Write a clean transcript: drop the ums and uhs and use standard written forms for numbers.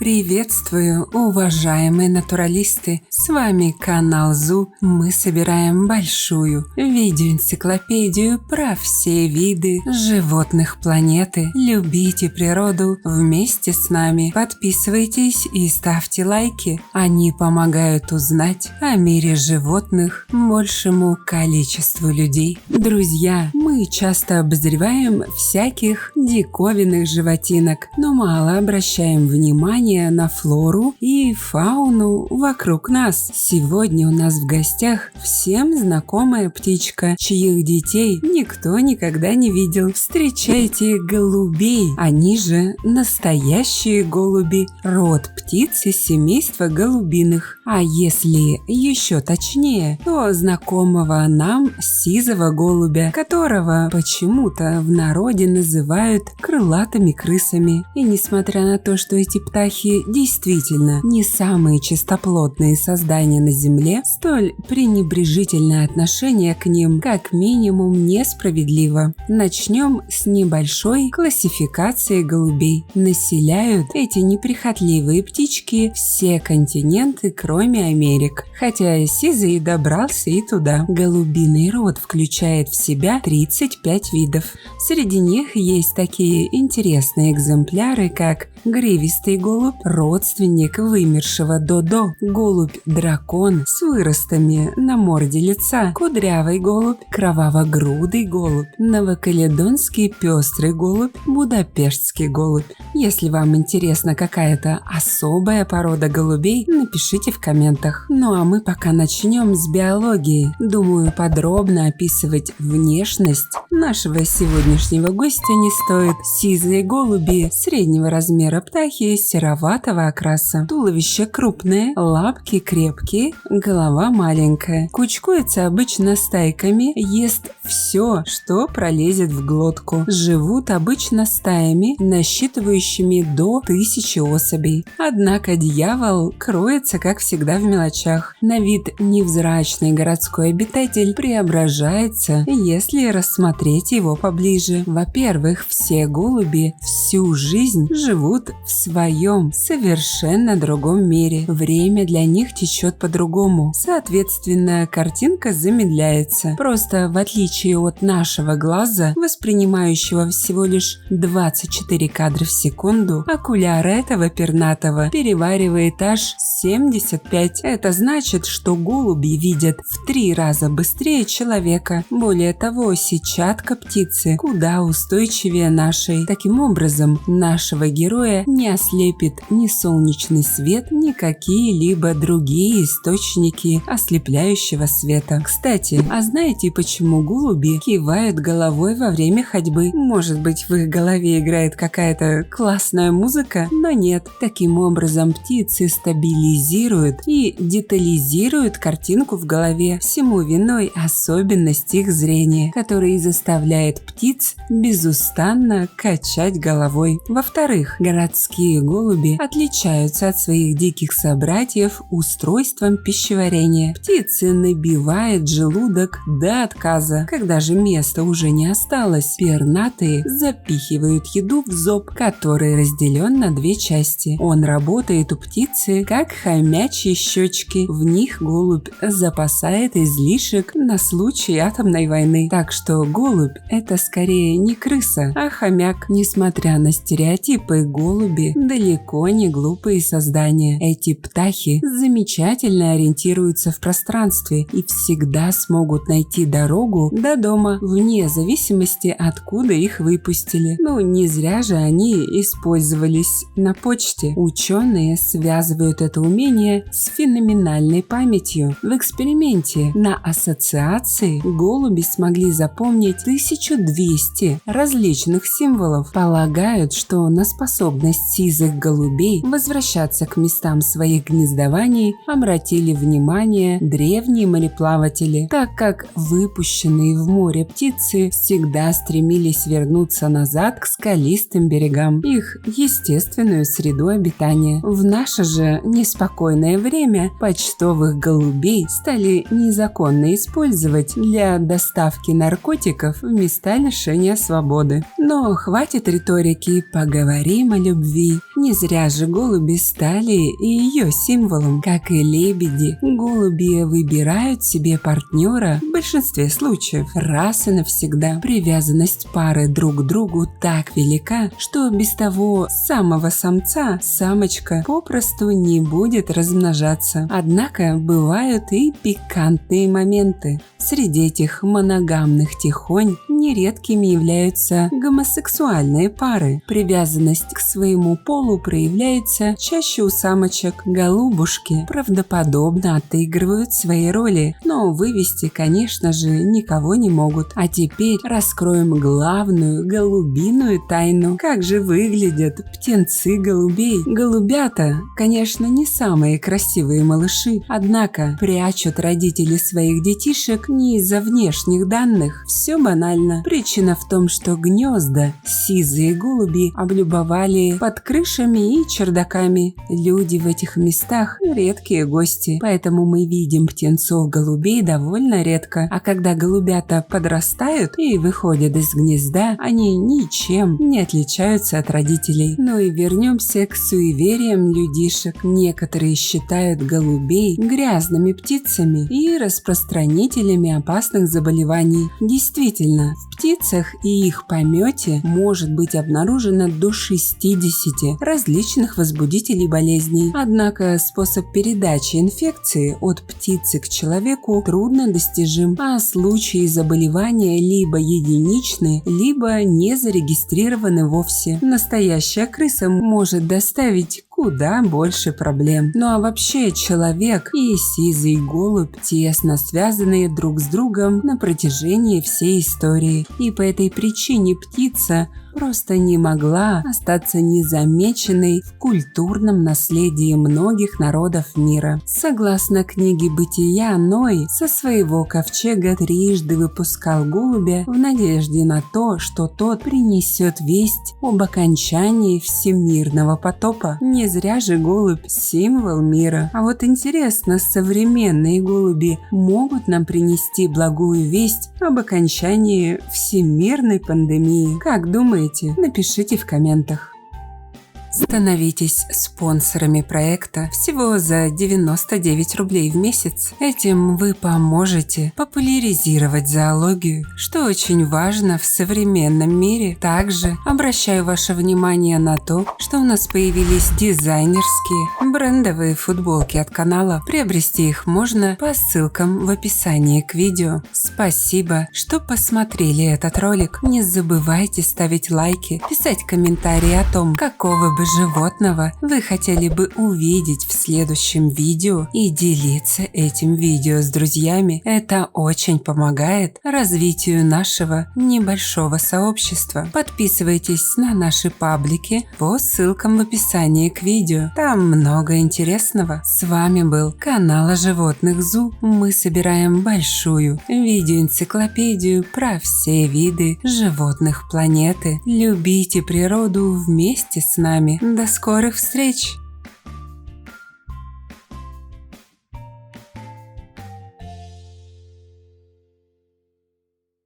Приветствую, уважаемые натуралисты! С вами канал ЗУ. Мы собираем большую видеоэнциклопедию про все виды животных планеты. Любите природу вместе с нами. Подписывайтесь и ставьте лайки. Они помогают узнать о мире животных большему количеству людей. Друзья, мы часто обозреваем всяких диковинных животинок, но мало обращаем внимание на флору и фауну вокруг нас. Сегодня у нас в гостях всем знакомая птичка, чьих детей никто никогда не видел. Встречайте голубей, они же настоящие голуби, род птицы семейства голубиных. А если еще точнее, то знакомого нам сизого голубя, которого почему-то в народе называют крылатыми крысами. И несмотря на то, что эти птахи действительно не самые чистоплотные создания на Земле, столь пренебрежительное отношение к ним как минимум несправедливо. Начнем с небольшой классификации голубей. Населяют эти неприхотливые птички все континенты, кроме Америк. Хотя сизый добрался и туда. Голубиный род включает в себя 35 видов. Среди них есть такие интересные экземпляры, как гривистый голубь, родственник вымершего додо, голубь-дракон с выростами на морде лица, кудрявый голубь, кровавогрудый голубь, новокаледонский пестрый голубь, будапештский голубь. Если вам интересна какая-то особая порода голубей, напишите в комментах. Ну а мы пока начнем с биологии. Думаю, подробно описывать внешность нашего сегодняшнего гостя не стоит. Сизые голуби среднего размера птахи сероватого окраса. Туловище крупное, лапки крепкие, голова маленькая. Кучкуется обычно стайками, ест все, что пролезет в глотку. Живут обычно стаями, насчитывающими до 1000 особей. Однако дьявол кроется, как всегда, в мелочах. На вид невзрачный городской обитатель преображается, если рассмотреть его поближе. Во-первых, все голуби всю жизнь живут в своем совершенно другом мире. Время для них течет по-другому. Соответственно, картинка замедляется. Просто в отличие от нашего глаза, воспринимающего всего лишь 24 кадра в секунду, окуляр этого пернатого переваривает аж 75. Это значит, что голуби видят в 3 раза быстрее человека. Более того, сетчатка птицы куда устойчивее нашей. Таким образом, нашего героя не ослепит ни солнечный свет, ни какие-либо другие источники ослепляющего света. Кстати, а знаете, почему голуби кивают головой во время ходьбы? Может быть, в их голове играет какая-то классная музыка? Но нет. Таким образом, птицы стабилизируют и детализируют картинку в голове. Всему виной особенность их зрения, которая и заставляет птиц безустанно качать головой. Во-вторых, городские голуби отличаются от своих диких собратьев устройством пищеварения. Птицы набивают желудок до отказа. Когда же места уже не осталось, пернатые запихивают еду в зоб, который разделен на 2 части. Он работает у птицы как хомячьи щечки. В них голубь запасает излишек на случай атомной войны. Так что голубь – это скорее не крыса, а хомяк. Несмотря на стереотипы, голуби далеко не глупые создания. Эти птахи замечательно ориентируются в пространстве и всегда смогут найти дорогу до дома, вне зависимости, откуда их выпустили. Ну, не зря же они использовались на почте. Ученые связывают это умение с феноменальной памятью. В эксперименте на ассоциации голуби смогли запомнить 1200 различных символов. Полагают, что на способность сизых голубей возвращаться к местам своих гнездований обратили внимание древние мореплаватели, так как выпущенные в море птицы всегда стремились вернуться назад к скалистым берегам. их естественную среду обитания. В наше же неспокойное время почтовых голубей стали незаконно использовать для доставки наркотиков в места лишения свободы. Но хватит риторики, поговорим о любви. Не зря же голуби стали ее символом. Как и лебеди, голуби выбирают себе партнера в большинстве случаев раз и навсегда. Привязанность пары друг к другу так велика, что без того самого самца самочка попросту не будет размножаться. Однако бывают и пикантные моменты. Среди этих моногамных тихонь нередкими являются гомосексуальные пары. Привязанность к своему полу проявляется чаще у самочек. Голубушки правдоподобно отыгрывают свои роли, но вывести, конечно же, никого не могут. А теперь раскроем главную голубиную тайну. Как же выглядят птенцы голубей? Голубята, конечно, не самые красивые малыши, однако прячут родители своих детишек не из-за внешних данных. Все банально. Причина в том, что гнезда сизые голуби облюбовали под крышами и чердаками. Люди в этих местах редкие гости, поэтому мы видим птенцов голубей довольно редко. А когда голубята подрастают и выходят из гнезда, они ничем не отличаются от родителей. Ну и вернемся к суевериям людишек. Некоторые считают голубей грязными птицами и распространителями опасных заболеваний. Действительно, в птицах и их помете может быть обнаружено до 60 различных возбудителей болезней. Однако способ передачи инфекции от птицы к человеку трудно достижим, а случаи заболевания либо единичны, либо не зарегистрированы вовсе. Настоящая крыса может доставить куда больше проблем. Ну а вообще человек и сизый голубь тесно связаны друг с другом на протяжении всей истории. И по этой причине птица просто не могла остаться незамеченной в культурном наследии многих народов мира. Согласно книге «Бытия», Ной со своего ковчега трижды выпускал голубя в надежде на то, что тот принесет весть об окончании всемирного потопа. Не зря же голубь – символ мира. А вот интересно, современные голуби могут нам принести благую весть об окончании всемирной пандемии? Как думаете? Напишите в комментах. Становитесь спонсорами проекта всего за 99 рублей в месяц. Этим вы поможете популяризировать зоологию, что очень важно в современном мире. Также обращаю ваше внимание на то, что у нас появились дизайнерские брендовые футболки от канала. Приобрести их можно по ссылкам в описании к видео. Спасибо, что посмотрели этот ролик. Не забывайте ставить лайки, писать комментарии о том, какого бы животного вы хотели бы увидеть в следующем видео и делиться этим видео с друзьями. Это очень помогает развитию нашего небольшого сообщества. Подписывайтесь на наши паблики по ссылкам в описании к видео. Там много интересного. С вами был канал о животных ЗУ. Мы собираем большую видеоэнциклопедию про все виды животных планеты. Любите природу вместе с нами. До скорых встреч!